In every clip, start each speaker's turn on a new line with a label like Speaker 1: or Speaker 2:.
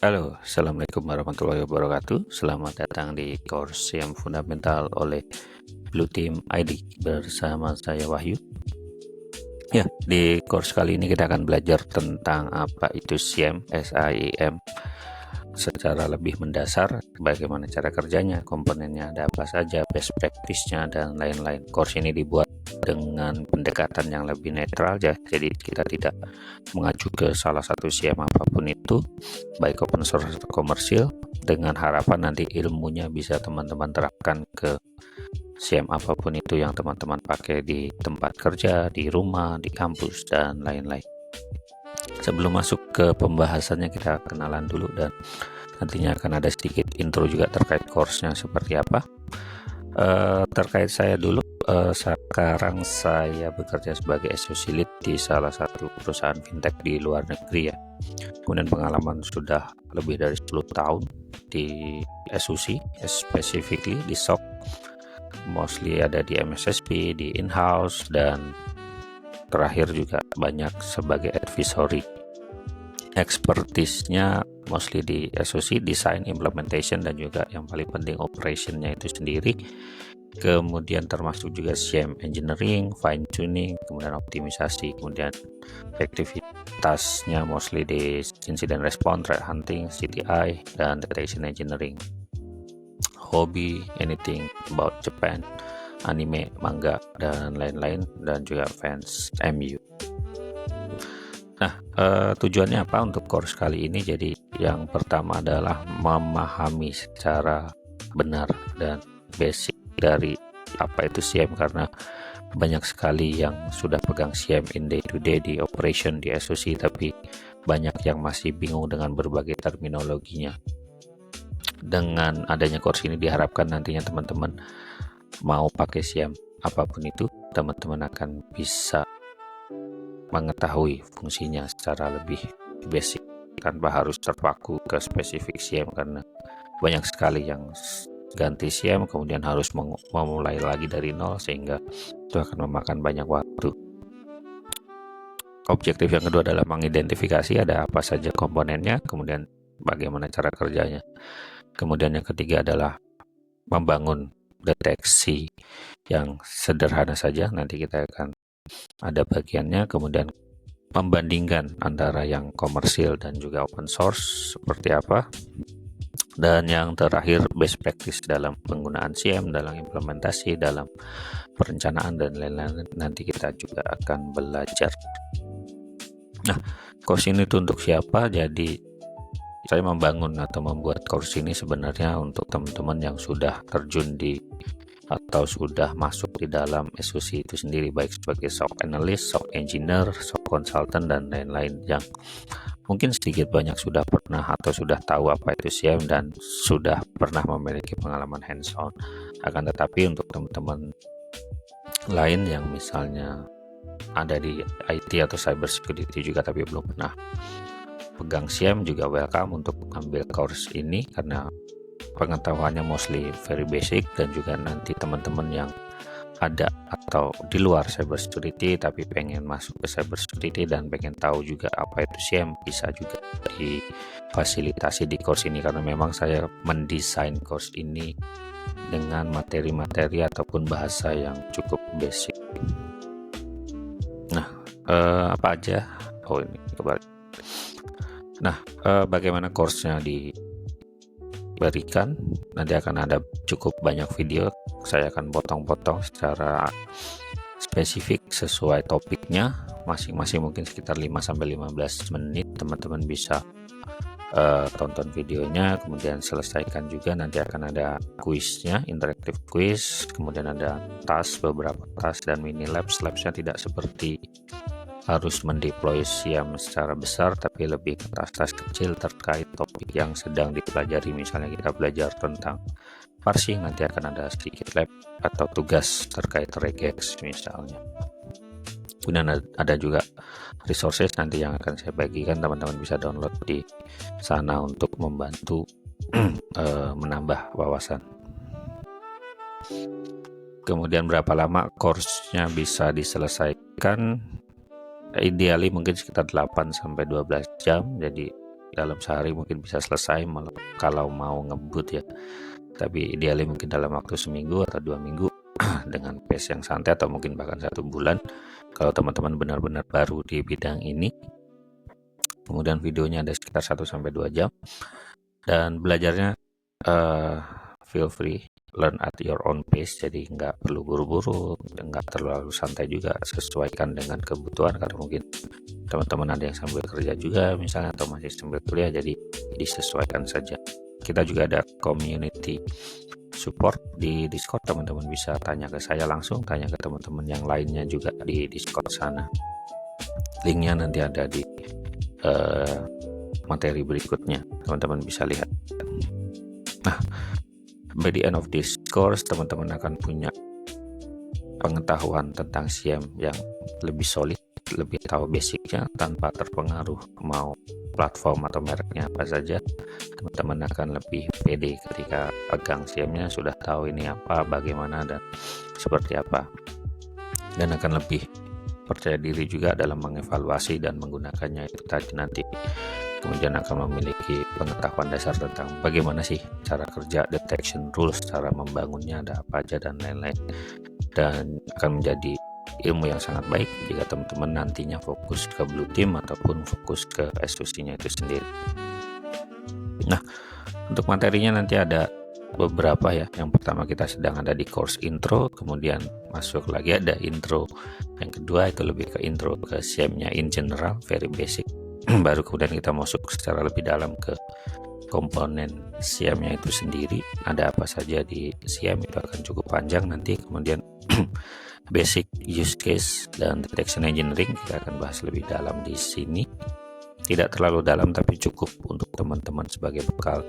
Speaker 1: Halo, Assalamualaikum warahmatullahi wabarakatuh. Selamat datang di course yang fundamental oleh Blue Team ID bersama saya Wahyu. Ya, di course kali ini kita akan belajar tentang apa itu SIEM, SIEM secara lebih mendasar, bagaimana cara kerjanya, komponennya ada apa saja, best practice-nya, dan lain-lain. Course ini dibuat dengan pendekatan yang lebih netral ya, jadi kita tidak mengacu ke salah satu SIEM apapun itu, baik open source atau komersil, dengan harapan nanti ilmunya bisa teman-teman terapkan ke SIEM apapun itu yang teman-teman pakai di tempat kerja, di rumah, di kampus, dan lain-lain. Sebelum masuk ke pembahasannya, kita kenalan dulu dan nantinya akan ada sedikit intro juga terkait course-nya seperti apa. Terkait saya dulu, sekarang saya bekerja sebagai associate lead di salah satu perusahaan fintech di luar negeri ya. Kemudian pengalaman sudah lebih dari 10 tahun di SOC, specifically di SOC, mostly ada di MSSP, di in-house, dan terakhir juga banyak sebagai advisory. Expertise-nya mostly di SOC, design, implementation, dan juga yang paling penting operation-nya itu sendiri. Kemudian termasuk juga SIEM engineering, fine tuning, kemudian optimisasi, kemudian aktivitasnya mostly di incident response, threat hunting, CTI, dan detection engineering. Hobi, anything about Japan, anime, manga, dan lain-lain, dan juga fans MU. Nah, tujuannya apa untuk course kali ini? Jadi yang pertama adalah memahami secara benar dan basic dari apa itu SIEM, karena banyak sekali yang sudah pegang SIEM in day to day di operation di SOC, tapi banyak yang masih bingung dengan berbagai terminologinya. Dengan adanya course ini diharapkan nantinya teman-teman mau pakai SIEM apapun itu, teman-teman akan bisa mengetahui fungsinya secara lebih basic tanpa harus terpaku ke spesifik SIEM, karena banyak sekali yang ganti SIEM kemudian harus memulai lagi dari nol, sehingga itu akan memakan banyak waktu. Objektif yang kedua adalah mengidentifikasi ada apa saja komponennya, kemudian bagaimana cara kerjanya. Kemudian yang ketiga adalah membangun deteksi yang sederhana saja, nanti kita akan ada bagiannya. Kemudian membandingkan antara yang komersil dan juga open source seperti apa. Dan yang terakhir best practice dalam penggunaan SIEM, dalam implementasi, dalam perencanaan, dan lain-lain, nanti kita juga akan belajar. Nah, course ini tuh untuk siapa? Jadi saya membangun atau membuat course ini sebenarnya untuk teman-teman yang sudah terjun di atau sudah masuk di dalam SOC itu sendiri, baik sebagai SOC analyst, SOC engineer, SOC consultant, dan lain-lain, yang mungkin sedikit banyak sudah pernah atau sudah tahu apa itu SIEM dan sudah pernah memiliki pengalaman hands-on. Akan tetapi untuk teman-teman lain yang misalnya ada di IT atau cyber security juga tapi belum pernah pegang SIEM, juga welcome untuk ambil course ini, karena pengetahuannya mostly very basic. Dan juga nanti teman-teman yang ada atau di luar cyber security tapi pengen masuk ke cyber security dan pengen tahu juga apa itu SIEM, bisa juga difasilitasi di course ini, karena memang saya mendesain course ini dengan materi-materi ataupun bahasa yang cukup basic. Nah, apa aja? Oh, ini kembali. Nah, bagaimana course-nya diberikan? Nanti akan ada cukup banyak video, saya akan potong-potong secara spesifik sesuai topiknya, masing-masing mungkin sekitar 5-15 menit. Teman-teman bisa tonton videonya, kemudian selesaikan juga. Nanti akan ada kuisnya, interaktif quiz, kemudian ada task, beberapa task, dan mini labs. Labsnya tidak seperti harus mendeploy SIEM secara besar, tapi lebih ke tas-tas kecil terkait topik yang sedang dipelajari. Misalnya kita belajar tentang parsing, nanti akan ada sedikit lab atau tugas terkait regex misalnya. Kemudian ada juga resources nanti yang akan saya bagikan, teman-teman bisa download di sana untuk membantu menambah wawasan. Kemudian berapa lama course-nya bisa diselesaikan? Ideally mungkin sekitar 8-12 jam. Jadi dalam sehari mungkin bisa selesai kalau mau ngebut ya, tapi idealnya mungkin dalam waktu seminggu atau 2 minggu dengan pace yang santai, atau mungkin bahkan 1 bulan kalau teman-teman benar-benar baru di bidang ini. Kemudian videonya ada sekitar 1-2 jam, dan belajarnya feel free, learn at your own pace, jadi nggak perlu buru-buru, nggak terlalu santai juga, sesuaikan dengan kebutuhan, karena mungkin teman-teman ada yang sambil kerja juga misalnya, atau masih sambil kuliah, jadi disesuaikan saja. Kita juga ada community support di Discord, teman-teman bisa tanya ke saya langsung, tanya ke teman-teman yang lainnya juga di Discord sana. Linknya nanti ada di materi berikutnya, teman-teman bisa lihat. Nah, by the end of this course, teman-teman akan punya pengetahuan tentang SIEM yang lebih solid, lebih tahu basicnya tanpa terpengaruh mau platform atau mereknya apa saja. Teman-teman akan lebih pede ketika pegang SIEM-nya, sudah tahu ini apa, bagaimana, dan seperti apa, dan akan lebih percaya diri juga dalam mengevaluasi dan menggunakannya itu tadi nanti. Kemudian akan memiliki pengetahuan dasar tentang bagaimana sih cara kerja detection rules, cara membangunnya ada apa aja, dan lain-lain, dan akan menjadi ilmu yang sangat baik jika teman-teman nantinya fokus ke blue team ataupun fokus ke SOC-nya itu sendiri. Nah, untuk materinya nanti ada beberapa ya. Yang pertama kita sedang ada di course intro, kemudian masuk lagi ada intro. Yang kedua itu lebih ke intro ke SIEM-nya in general, very basic. Baru kemudian kita masuk secara lebih dalam ke komponen SIEM-nya itu sendiri, ada apa saja di SIEM, itu akan cukup panjang nanti. Kemudian basic use case dan detection engineering kita akan bahas lebih dalam di sini, tidak terlalu dalam tapi cukup untuk teman-teman sebagai bekal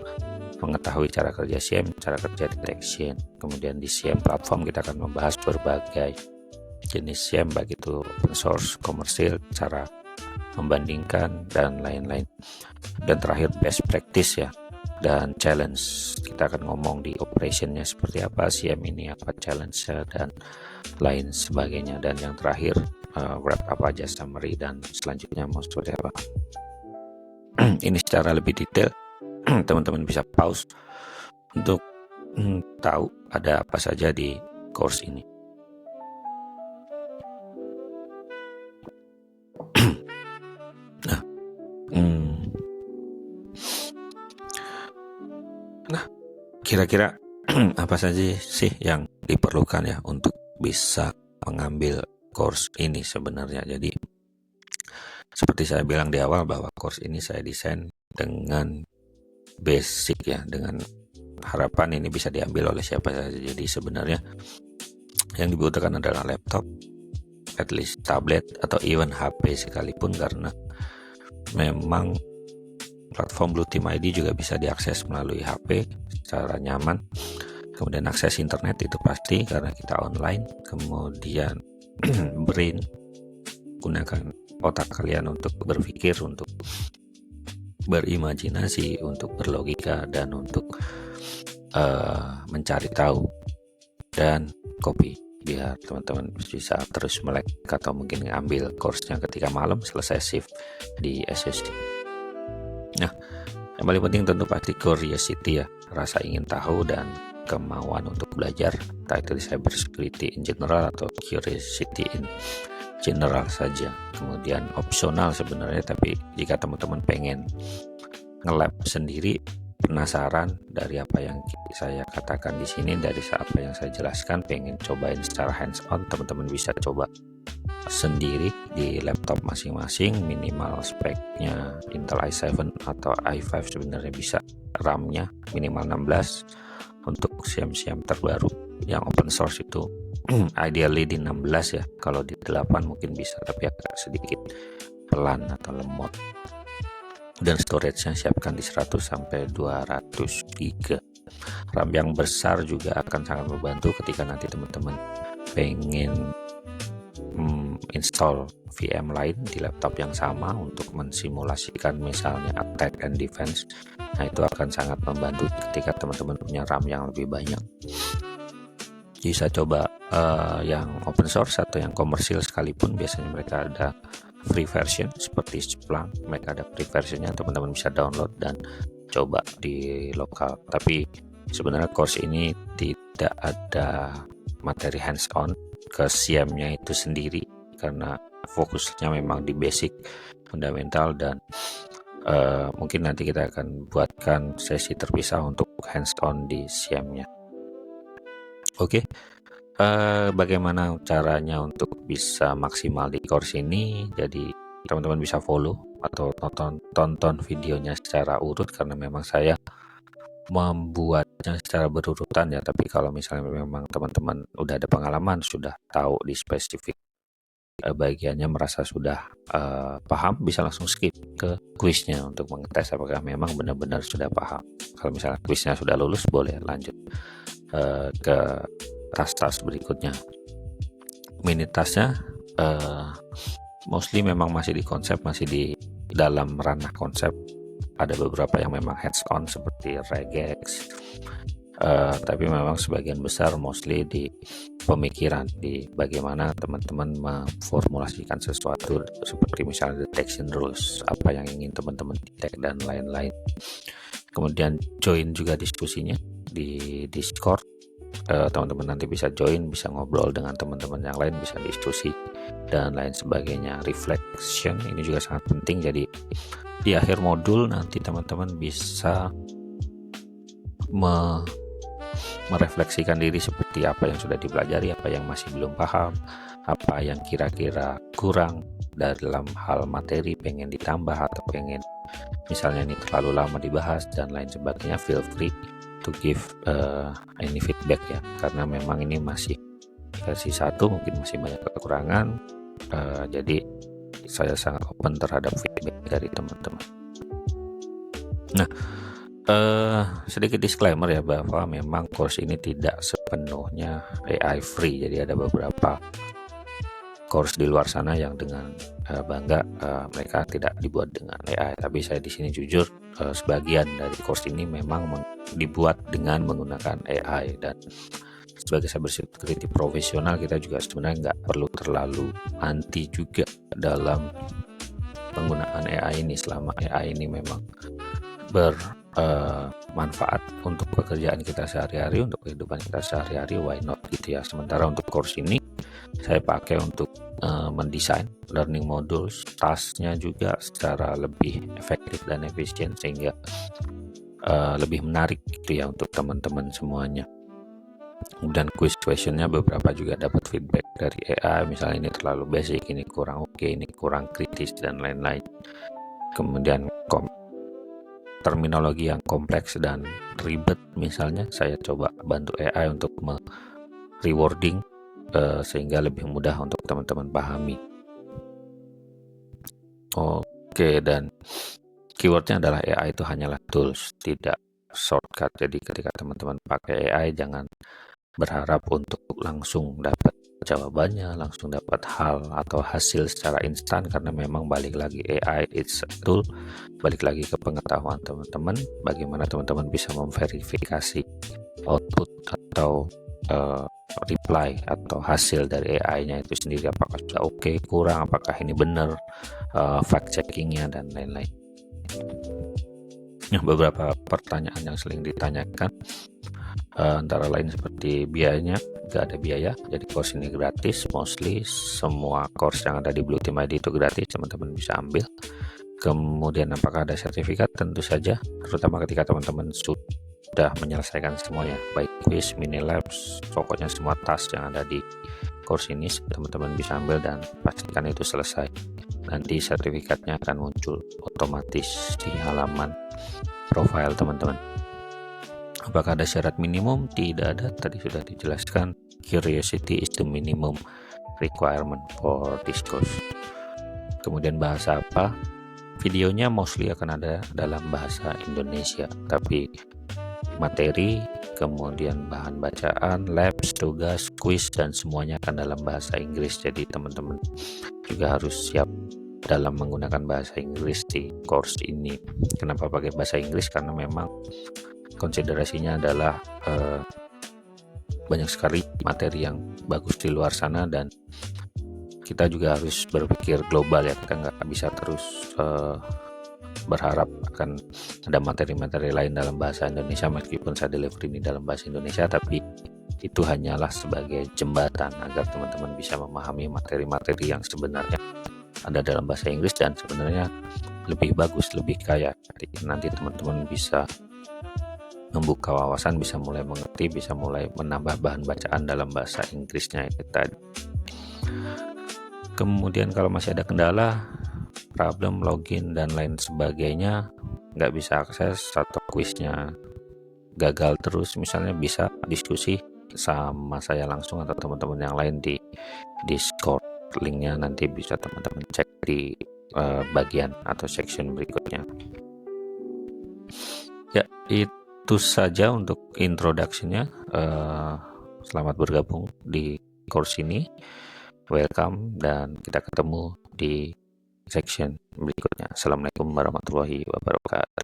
Speaker 1: mengetahui cara kerja SIEM, cara kerja detection. Kemudian di SIEM platform kita akan membahas berbagai jenis SIEM, baik itu open source, komersil, cara membandingkan, dan lain-lain. Dan terakhir best practice ya, dan challenge. Kita akan ngomong di operationnya seperti apa SIEM ini, apa challenge-nya, dan lain sebagainya. Dan yang terakhir wrap up aja, summary, dan selanjutnya mau seperti apa. Ini secara lebih detail teman-teman bisa pause untuk tahu ada apa saja di course ini. Nah, kira-kira apa saja sih yang diperlukan ya untuk bisa mengambil course ini sebenarnya. Jadi seperti saya bilang di awal bahwa course ini saya desain dengan basic ya, dengan harapan ini bisa diambil oleh siapa saja. Jadi sebenarnya yang dibutuhkan adalah laptop, at least tablet, atau even HP sekalipun, karena memang platform Blue Team ID juga bisa diakses melalui HP secara nyaman. Kemudian akses internet itu pasti karena kita online. Kemudian brain, gunakan otak kalian untuk berpikir, untuk berimajinasi, untuk berlogika, dan untuk mencari tahu. Dan kopi, biar teman-teman bisa terus melek atau mungkin ngambil course-nya ketika malam selesai shift di SSD. Nah, yang paling penting tentu pasti curiosity ya, rasa ingin tahu dan kemauan untuk belajar, entah itu cyber security in general atau curiosity in general saja. Kemudian opsional sebenarnya, tapi jika teman-teman pengen nge-lab sendiri, penasaran dari apa yang saya katakan di sini, dari apa yang saya jelaskan, pengen cobain secara hands on, teman-teman bisa coba sendiri di laptop masing-masing. Minimal speknya Intel i7 atau i5 sebenarnya bisa, RAM-nya minimal 16 untuk SIEM-SIEM terbaru yang open source itu ideally di 16 ya, kalau di 8 mungkin bisa tapi agak sedikit pelan atau lemot. Dan storage-nya siapkan di 100 sampai 200 GB. RAM yang besar juga akan sangat membantu ketika nanti teman-teman pengen install VM lain di laptop yang sama untuk mensimulasikan misalnya attack and defense. Nah, itu akan sangat membantu ketika teman-teman punya RAM yang lebih banyak. Bisa coba yang open source atau yang komersil sekalipun, biasanya mereka ada free version seperti Splunk, mereka ada free versionnya, teman-teman bisa download dan coba di lokal. Tapi sebenarnya course ini tidak ada materi hands-on ke SIEM-nya itu sendiri, karena fokusnya memang di basic, fundamental, dan mungkin nanti kita akan buatkan sesi terpisah untuk hands-on di SIEM-nya. Oke. Bagaimana caranya untuk bisa maksimal di course ini? Jadi teman-teman bisa follow atau tonton videonya secara urut, karena memang saya membuatnya secara berurutan ya. Tapi kalau misalnya memang teman-teman udah ada pengalaman, sudah tahu di spesifik bagiannya, merasa sudah paham, bisa langsung skip ke kuisnya untuk mengetes apakah memang benar-benar sudah paham. Kalau misalnya kuisnya sudah lulus, boleh lanjut ke tas-tas berikutnya. Minute tasnya mostly memang masih di konsep, masih di dalam ranah konsep. Ada beberapa yang memang hands on seperti regex, tapi memang sebagian besar mostly di pemikiran, di bagaimana teman-teman memformulasikan sesuatu, seperti misalnya detection rules, apa yang ingin teman-teman detect dan lain-lain. Kemudian join juga diskusinya di Discord. Teman-teman nanti bisa join, bisa ngobrol dengan teman-teman yang lain, bisa diskusi dan lain sebagainya. Reflection ini juga sangat penting. Jadi di akhir modul nanti teman-teman bisa merefleksikan diri seperti apa yang sudah dipelajari, apa yang masih belum paham, apa yang kira-kira kurang dalam hal materi, pengen ditambah atau pengen misalnya ini terlalu lama dibahas dan lain sebagainya. Feel free to give any feedback ya, karena memang ini masih versi 1, mungkin masih banyak kekurangan, jadi saya sangat open terhadap feedback dari teman-teman. Nah, sedikit disclaimer ya, bahwa memang course ini tidak sepenuhnya AI free. Jadi ada beberapa course di luar sana yang dengan bangga mereka tidak dibuat dengan AI. Tapi saya di sini jujur, sebagian dari course ini memang dibuat dengan menggunakan AI, dan sebagai cybersecurity profesional kita juga sebenarnya nggak perlu terlalu anti juga dalam penggunaan AI ini, selama AI ini memang bermanfaat untuk pekerjaan kita sehari-hari, untuk kehidupan kita sehari-hari, why not gitu ya. Sementara untuk course ini saya pakai untuk mendesain learning modules, tasknya juga secara lebih efektif dan efisien, sehingga lebih menarik gitu ya untuk teman-teman semuanya. Kemudian quiz questionnya beberapa juga dapat feedback dari AI, misalnya ini terlalu basic, ini kurang oke, ini kurang kritis dan lain-lain. Kemudian terminologi yang kompleks dan ribet misalnya, saya coba bantu AI untuk rewording sehingga lebih mudah untuk teman-teman pahami. Oke, dan keywordnya adalah AI itu hanyalah tools, tidak shortcut. Jadi ketika teman-teman pakai AI, jangan berharap untuk langsung dapat jawabannya, langsung dapat hal atau hasil secara instan, karena memang balik lagi AI it's a tool, balik lagi ke pengetahuan teman-teman, bagaimana teman-teman bisa memverifikasi output atau reply atau hasil dari AI-nya itu sendiri, apakah sudah oke, kurang, apakah ini benar, fact checkingnya dan lain-lain. Nah, beberapa pertanyaan yang sering ditanyakan antara lain seperti biayanya. Gak ada biaya, jadi course ini gratis. Mostly semua course yang ada di Blue Team ID itu gratis, teman-teman bisa ambil. Kemudian apakah ada sertifikat? Tentu saja, terutama ketika teman-teman sudah menyelesaikan semuanya, baik quiz, mini labs, pokoknya semua task yang ada di course ini teman-teman bisa ambil dan pastikan itu selesai. Nanti sertifikatnya akan muncul otomatis di halaman profile teman-teman. Apakah ada syarat minimum? Tidak ada, tadi sudah dijelaskan. Curiosity is the minimum requirement for this course. Kemudian bahasa apa? Videonya mostly akan ada dalam bahasa Indonesia, tapi materi, kemudian bahan bacaan, labs, tugas, quiz, dan semuanya akan dalam bahasa Inggris. Jadi teman-teman juga harus siap dalam menggunakan bahasa Inggris di course ini. Kenapa pakai bahasa Inggris? Karena memang konsiderasinya adalah banyak sekali materi yang bagus di luar sana, dan kita juga harus berpikir global ya. Kita nggak bisa terus berharap akan ada materi-materi lain dalam bahasa Indonesia. Meskipun saya delivery ini dalam bahasa Indonesia, tapi itu hanyalah sebagai jembatan agar teman-teman bisa memahami materi-materi yang sebenarnya ada dalam bahasa Inggris dan sebenarnya lebih bagus, lebih kaya. Nanti teman-teman bisa membuka wawasan, bisa mulai mengerti, bisa mulai menambah bahan bacaan dalam bahasa Inggrisnya itu tadi. Kemudian kalau masih ada kendala, problem login dan lain sebagainya, nggak bisa akses atau kuisnya gagal terus, misalnya bisa diskusi sama saya langsung atau teman-teman yang lain di Discord. Linknya nanti bisa teman-teman cek di bagian atau section berikutnya. Ya, itu saja untuk introduction-nya. Selamat bergabung di course ini. Welcome, dan kita ketemu di section berikutnya. Assalamualaikum warahmatullahi wabarakatuh.